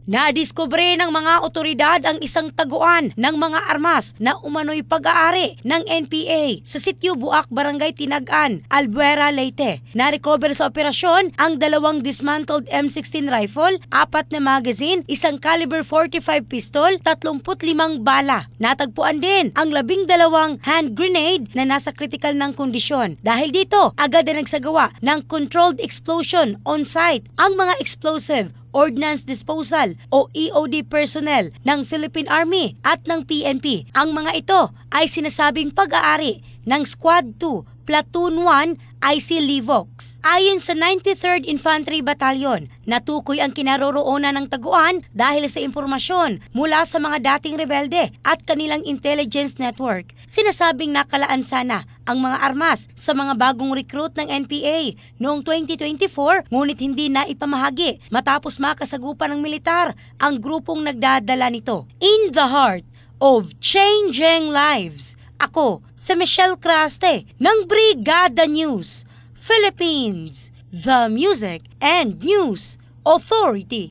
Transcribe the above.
Nadiskubre ng mga otoridad ang isang taguan ng mga armas na umano'y pag-aari ng NPA sa sitio Buak, Barangay Tinagan, Albuera, Leyte. Na-recover sa operasyon ang 2 dismantled M16 rifle, 4 na magazine, isang caliber 45 pistol, 35 bala. Natagpuan din ang 12 hand grenade na nasa critical ng kondisyon. Dahil dito, agad na nagsagawa ng controlled explosion on site ang mga explosive Ordnance Disposal o EOD personnel ng Philippine Army at ng PNP. Ang mga ito ay sinasabing pag-aari ng Squad 2, Platoon 1, IC Livox. Ayon sa 93rd Infantry Battalion, natukoy ang kinaroroonan ng taguan dahil sa impormasyon mula sa mga dating rebelde at kanilang intelligence network. Sinasabing nakalaan sana ang mga armas sa mga bagong recruit ng NPA noong 2024 ngunit hindi na ipamahagi matapos makasagupan ng militar ang grupong nagdadala nito. In the heart of changing lives, ako si Michelle Craste ng Brigada News Philippines, the Music and News Authority.